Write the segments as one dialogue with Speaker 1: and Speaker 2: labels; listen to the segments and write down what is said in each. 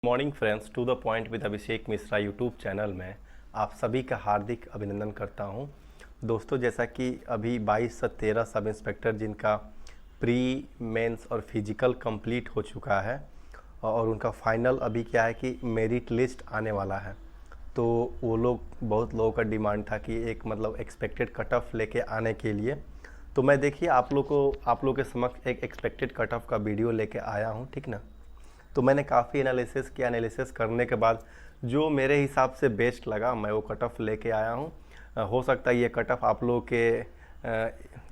Speaker 1: Morning friends, to the point with Abhishek Mishra YouTube channel में आप सभी का हार्दिक अभिनंदन करता हूं। दोस्तों, जैसा कि अभी 22 से 13 सब इंस्पेक्टर जिनका प्री मेंस और फिजिकल कंप्लीट हो चुका है और उनका फाइनल अभी क्या है कि मेरिट लिस्ट आने वाला है। तो वो लोग बहुत लोगों का डिमांड था कि एक मतलब एक्सपेक्टेड कट ऑफ लेके आने के लिए। तो मैं देखिए आप लोग के समक्ष एक एक्सपेक्टेड कट ऑफ का वीडियो लेके आया हूँ, ठीक ना। तो मैंने काफ़ी एनालिसिस किया। एनालिसिस करने के बाद जो मेरे हिसाब से बेस्ट लगा मैं वो कट ऑफ लेके आया हूँ। हो सकता है ये कट ऑफ आप लोगों के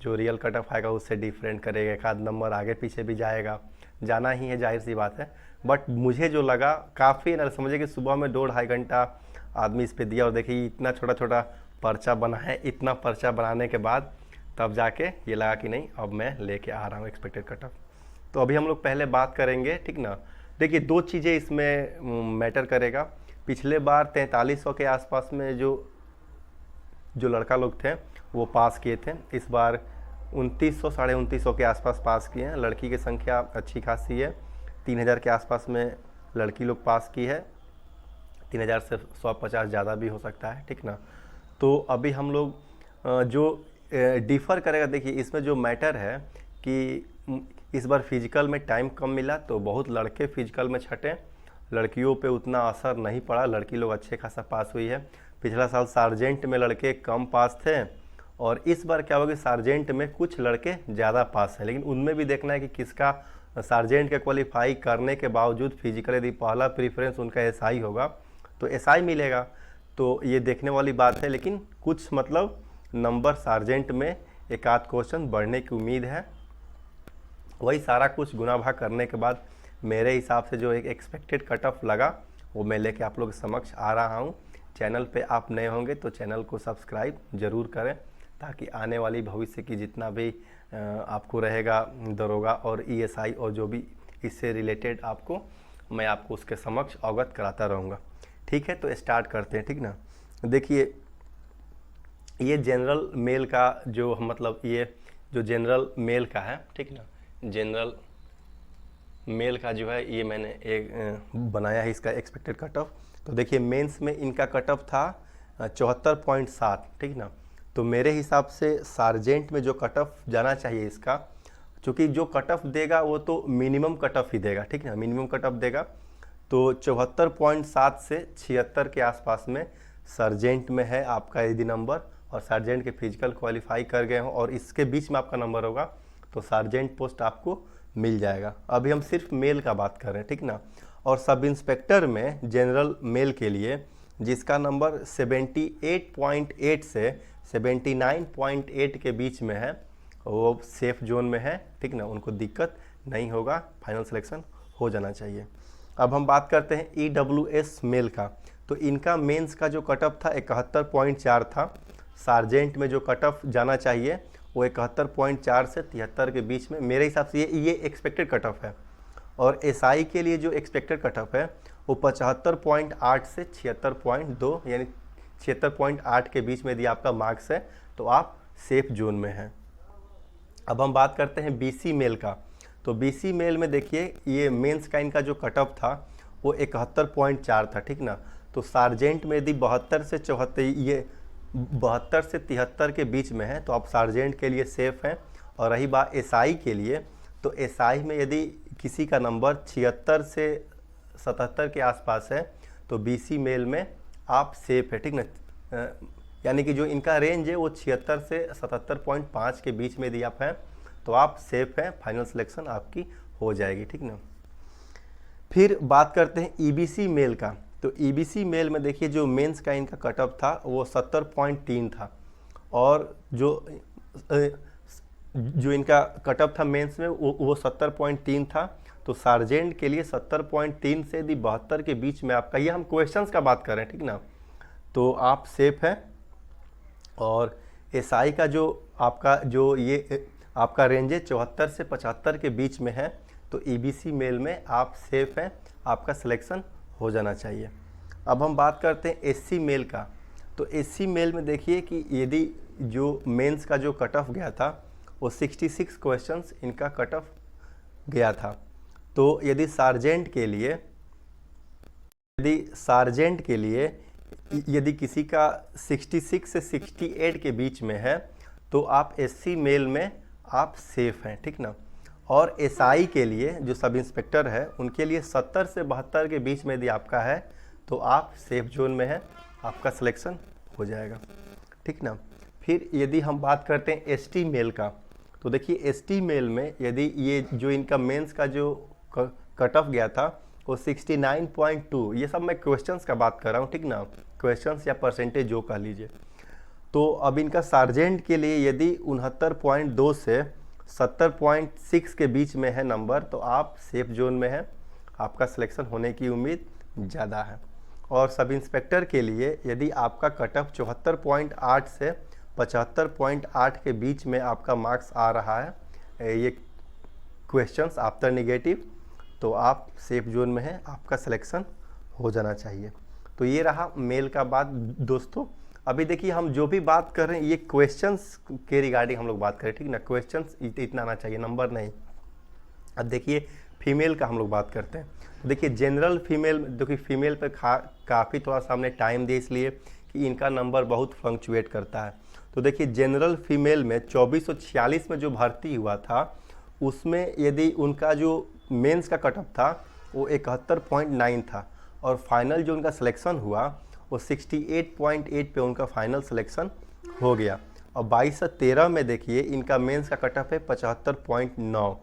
Speaker 1: जो रियल कट ऑफ आएगा उससे डिफरेंट करेगा, एक आध नंबर आगे पीछे भी जाएगा, जाना ही है, जाहिर सी बात है। बट मुझे जो लगा काफ़ी समझिए कि सुबह में 2-2.5 घंटा आदमी इस पर दिया और देखिए इतना छोटा छोटा पर्चा बना है। इतना पर्चा बनाने के बाद तब जाके ये लगा कि नहीं, अब मैं लेके आ रहा हूँ एक्सपेक्टेड कट ऑफ। तो अभी हम लोग पहले बात करेंगे, ठीक ना। देखिए दो चीज़ें इसमें मैटर करेगा। पिछले बार 4300 के आसपास में जो लड़का लोग थे वो पास किए थे। इस बार 2900 2950 के आसपास पास किए हैं। लड़की की संख्या अच्छी खासी है, 3000 के आसपास में लड़की लोग पास की है। 3000 से 150 ज़्यादा भी हो सकता है, ठीक ना। तो अभी हम लोग जो डिफ़र करेगा, देखिए इसमें जो मैटर है कि इस बार फिजिकल में टाइम कम मिला तो बहुत लड़के फिजिकल में छटे, लड़कियों पे उतना असर नहीं पड़ा। लड़की लोग अच्छे खासा पास हुई है। पिछला साल सार्जेंट में लड़के कम पास थे और इस बार क्या होगा, सार्जेंट में कुछ लड़के ज़्यादा पास हैं। लेकिन उनमें भी देखना है कि किसका सार्जेंट के क्वालिफाई करने के बावजूद फिजिकल यदि पहला प्रीफरेंस उनका एसआई होगा तो एसआई मिलेगा। तो ये देखने वाली बात है। लेकिन कुछ मतलब नंबर सार्जेंट में एक आध क्वेश्चन बढ़ने की उम्मीद है। वही सारा कुछ गुना भाग करने के बाद मेरे हिसाब से जो एक एक्सपेक्टेड कट ऑफ लगा वो मैं लेके आप लोग के समक्ष आ रहा हूँ। चैनल पे आप नए होंगे तो चैनल को सब्सक्राइब ज़रूर करें ताकि आने वाली भविष्य की जितना भी आपको रहेगा दरोगा और ईएसआई और जो भी इससे रिलेटेड आपको मैं आपको उसके समक्ष अवगत कराता रहूँगा। ठीक है, तो स्टार्ट करते हैं, ठीक ना। देखिए ये जनरल मेल का जो मतलब ये जो जनरल मेल का है, ठीक ना। जनरल मेल का जो है ये मैंने एक बनाया है इसका एक्सपेक्टेड कट ऑफ। तो देखिए मेंस में इनका कट ऑफ था 74.7, ठीक ना। तो मेरे हिसाब से सार्जेंट में जो कट ऑफ जाना चाहिए इसका, चूँकि जो कट ऑफ देगा वो तो मिनिमम कट ऑफ ही देगा, ठीक ना, मिनिमम कट ऑफ देगा। तो 74.7 से 76 के आसपास में सार्जेंट में है आपका यदि नंबर और सार्जेंट के फिजिकल क्वालिफाई कर गए हो और इसके बीच में आपका नंबर होगा तो सार्जेंट पोस्ट आपको मिल जाएगा। अभी हम सिर्फ मेल का बात कर रहे हैं, ठीक ना। और सब इंस्पेक्टर में जनरल मेल के लिए जिसका नंबर 78.8 से 79.8 के बीच में है वो सेफ जोन में है, ठीक ना। उनको दिक्कत नहीं होगा, फाइनल सिलेक्शन हो जाना चाहिए। अब हम बात करते हैं EWS मेल का। तो इनका मेंस का जो कट ऑफ था 71.4 था। सार्जेंट में जो कट ऑफ जाना चाहिए वो 71.4 से 73 के बीच में मेरे हिसाब से ये एक्सपेक्टेड कट ऑफ है। और एसआई के लिए जो एक्सपेक्टेड कट ऑफ है वो 75.8 से 76.2 यानी 76.8 के बीच में यदि आपका मार्क्स है तो आप सेफ जोन में हैं। अब हम बात करते हैं बीसी मेल का। तो बीसी मेल में देखिए ये मेंस का इनका जो कट ऑफ था वो 71.4 था, ठीक ना। तो सार्जेंट में यदि 72 से 74 ये 72 से 73 के बीच में है तो आप सार्जेंट के लिए सेफ़ हैं। और रही बात एसआई के लिए, तो एसआई में यदि किसी का नंबर 76 से 77 के आसपास है तो बीसी मेल में आप सेफ है, ठीक ना। यानी कि जो इनका रेंज है वो 76 से 77.5 के बीच में यदि आप हैं तो आप सेफ हैं, फाइनल सिलेक्शन आपकी हो जाएगी, ठीक ना। फिर बात करते हैं ईबीसी मेल का। तो ईबीसी मेल में देखिए जो मेंस का इनका कट ऑफ था वो 70.3 था और जो इनका कट ऑफ था मेंस में वो 70.3 था। तो सार्जेंट के लिए 70.3 से यदि 72 के बीच में आपका, ये हम क्वेश्चंस का बात कर रहे हैं, ठीक ना, तो आप सेफ हैं। और एसआई का जो आपका जो ये आपका रेंज है 74 से 75 के बीच में है तो ईबीसी मेल में आप सेफ हैं, आपका सिलेक्शन हो जाना चाहिए। अब हम बात करते हैं एससी मेल का। तो एससी मेल में देखिए कि यदि जो मेंस का जो कट ऑफ गया था वो 66 क्वेश्चंस इनका कट ऑफ गया था। तो यदि सार्जेंट के लिए यदि सार्जेंट के लिए यदि किसी का 66 से 68 के बीच में है तो आप एससी मेल में आप सेफ हैं, ठीक ना। और एसआई के लिए जो सब इंस्पेक्टर है उनके लिए 70 से 72 के बीच में यदि आपका है तो आप सेफ जोन में हैं, आपका सिलेक्शन हो जाएगा, ठीक ना। फिर यदि हम बात करते हैं एसटी मेल का, तो देखिए एसटी मेल में यदि ये जो इनका मेंस का जो कट ऑफ गया था वो 69.2, ये सब मैं क्वेश्चंस का बात कर रहा हूँ, ठीक ना, क्वेश्चंस या परसेंटेज जो कह लीजिए। तो अब इनका सार्जेंट के लिए यदि 69.2 से 70.6 के बीच में है नंबर तो आप सेफ जोन में हैं, आपका सिलेक्शन होने की उम्मीद ज़्यादा है। और सब इंस्पेक्टर के लिए यदि आपका कट ऑफ 74.8 से 75.8 के बीच में आपका मार्क्स आ रहा है, ये क्वेश्चंस आफ्टर नेगेटिव, तो आप सेफ जोन में हैं, आपका सिलेक्शन हो जाना चाहिए। तो ये रहा मेल का बात दोस्तों। अभी देखिए हम जो भी बात कर रहे हैं ये क्वेश्चंस के रिगार्डिंग हम लोग बात करें, ठीक ना, क्वेश्चंस इतना आना चाहिए, नंबर नहीं। अब देखिए फीमेल का हम लोग बात करते हैं। तो देखिए जनरल फीमेल, देखिए फीमेल पर काफ़ी थोड़ा सा हमने टाइम दिया इसलिए कि इनका नंबर बहुत फ्लक्चुएट करता है। तो देखिए जनरल फीमेल में 2446 में जो भर्ती हुआ था उसमें यदि उनका जो मेंस का कट ऑफ था वो 71.9 था और फाइनल जो उनका सिलेक्शन हुआ वो 68.8 पे उनका फाइनल सिलेक्शन हो गया। और 22 से 13 में देखिए इनका मेंस का कट ऑफ है 75.9।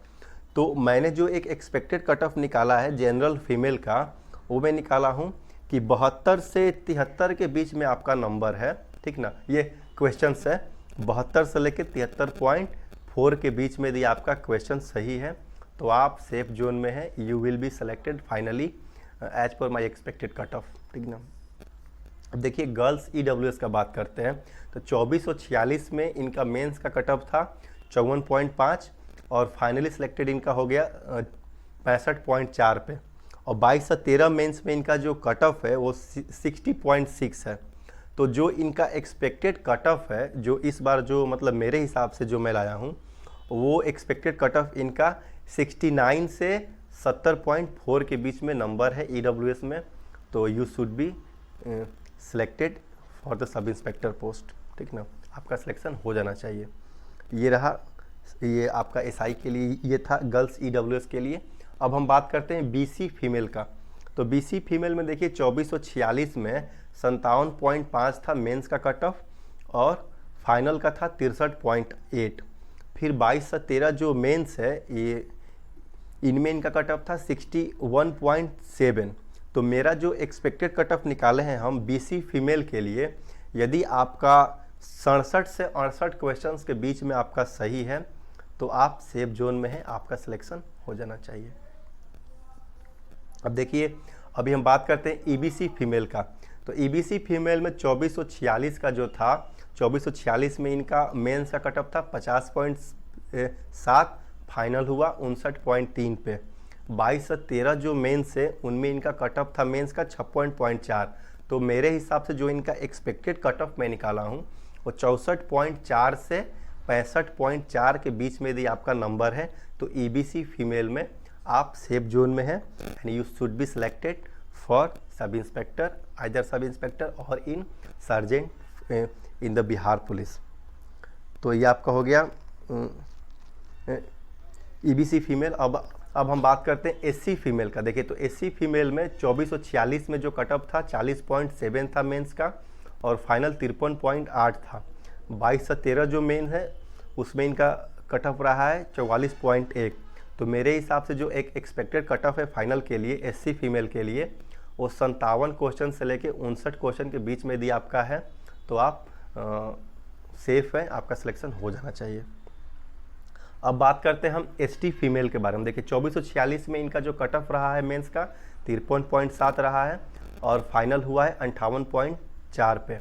Speaker 1: तो मैंने जो एक एक्सपेक्टेड कट ऑफ निकाला है जनरल फीमेल का, वो मैं निकाला हूँ कि 72 से 73 के बीच में आपका नंबर है, ठीक ना। ये क्वेश्चन है 72 से लेकर 73.4 के बीच में यदि आपका क्वेश्चन सही है तो आप सेफ जोन में है, you will be selected finally as per my expected cut off, ठीक ना। अब देखिए गर्ल्स ईडब्ल्यूएस का बात करते हैं। तो 2446 में इनका मेंस का कट ऑफ था 54.5 और फाइनली सिलेक्टेड इनका हो गया 65.4 पे। और 22 से 13 मेंस में इनका जो कट ऑफ है वो 60.6 है। तो जो इनका एक्सपेक्टेड कट ऑफ है, जो इस बार जो मतलब मेरे हिसाब से जो मैं लाया हूँ, वो एक्सपेक्टेड कट ऑफ इनका 69 से 70.4 के बीच में नंबर है ईडब्ल्यूएस में। तो you should be selected for the sub inspector post, ठीक ना, आपका सिलेक्शन हो जाना चाहिए। ये रहा, ये आपका एसआई के लिए ये था, गर्ल्स ईडब्ल्यूएस के लिए। अब हम बात करते हैं बीसी फीमेल का। तो बीसी फीमेल में देखिए 2446 में 57.5 था मेंस का कट ऑफ और फाइनल का था 63.8। फिर 22 से 13 जो मेंस है ये इनमें इनका कट ऑफ था 61.7। तो मेरा जो एक्सपेक्टेड कट ऑफ निकाले हैं हम बीसी फीमेल के लिए, यदि आपका 67 से 68 क्वेश्चंस के बीच में आपका सही है तो आप सेफ जोन में हैं, आपका सिलेक्शन हो जाना चाहिए। अब देखिए अभी हम बात करते हैं ईबीसी फीमेल का। तो ईबीसी फीमेल में 2446 का जो था, 2446 में इनका मेंस का कट ऑफ था 50.7, फाइनल हुआ 59.3 पे। 22 से 13 जो मेंस है उनमें इनका कट ऑफ था मेंस का 56.4। तो मेरे हिसाब से जो इनका एक्सपेक्टेड कट ऑफ मैं निकाला हूँ वो 64.4 से 65.4 के बीच में यदि आपका नंबर है तो ईबीसी फीमेल में आप सेफ जोन में हैं and you should be selected for sub inspector, either sub inspector और in sergeant in the Bihar police. तो ये आपका हो गया ईबीसी फीमेल। अब हम बात करते हैं एससी फीमेल का। देखिए तो एससी फीमेल में 2446 में जो कट ऑफ था 40.7 था मेंस का और फाइनल 53.8 था। 22 से 13 जो मेन है उसमें इनका कट ऑफ रहा है 44.1। तो मेरे हिसाब से जो एक एक्सपेक्टेड कट ऑफ है फाइनल के लिए एससी फीमेल के लिए वो 57 क्वेश्चन से लेके 59 क्वेश्चन के बीच में यदि आपका है तो आप सेफ है, आपका सिलेक्शन हो जाना चाहिए। अब बात करते हैं हम एसटी फीमेल के बारे में। देखिए 2446 में इनका जो कट ऑफ रहा है मेंस का 53.7 रहा है और फाइनल हुआ है 58.4 पे।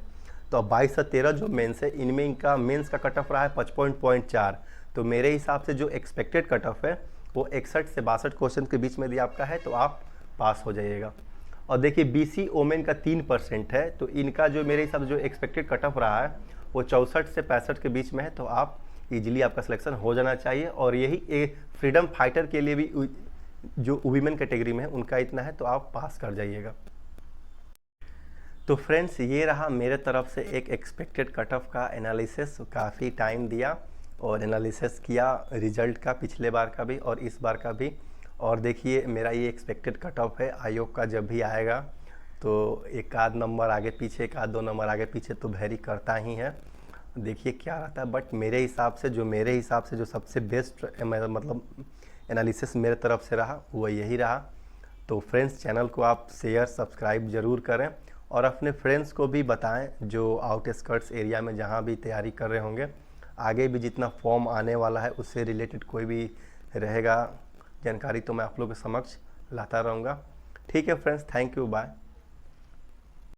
Speaker 1: तो 22 से 13 जो मेंस है इनमें इनका मेंस का कट ऑफ रहा है 55.4। तो मेरे हिसाब से जो एक्सपेक्टेड कट ऑफ है वो 61 से 62 क्वेश्चन के बीच में यदि आपका है तो आप पास हो जाइएगा। और देखिए बीसी ओमेन का 3% है, तो इनका जो मेरे हिसाब से जो एक्सपेक्टेड कट ऑफ रहा है वो 64 से 65 के बीच में है, तो आप इजीली आपका सिलेक्शन हो जाना चाहिए। और यही एक फ्रीडम फाइटर के लिए भी जो वुमेन कैटेगरी में है उनका इतना है, तो आप पास कर जाइएगा। तो फ्रेंड्स ये रहा मेरे तरफ से एक एक्सपेक्टेड कट ऑफ का एनालिसिस। काफ़ी टाइम दिया और एनालिसिस किया रिजल्ट का, पिछले बार का भी और इस बार का भी। और देखिए मेरा ये एक्सपेक्टेड कट ऑफ है, आयोग का जब भी आएगा तो एक आध नंबर आगे पीछे, एक आध दो नंबर आगे पीछे तो वेरी करता ही है। देखिए क्या रहता है, बट मेरे हिसाब से जो सबसे बेस्ट मतलब एनालिसिस मेरे तरफ से रहा वो यही रहा। तो फ्रेंड्स चैनल को आप शेयर सब्सक्राइब ज़रूर करें और अपने फ्रेंड्स को भी बताएं जो आउटस्कर्ट्स एरिया में जहां भी तैयारी कर रहे होंगे। आगे भी जितना फॉर्म आने वाला है उससे रिलेटेड कोई भी रहेगा जानकारी तो मैं आप लोगों के समक्ष लाता रहूँगा। ठीक है फ्रेंड्स, थैंक यू, बाय।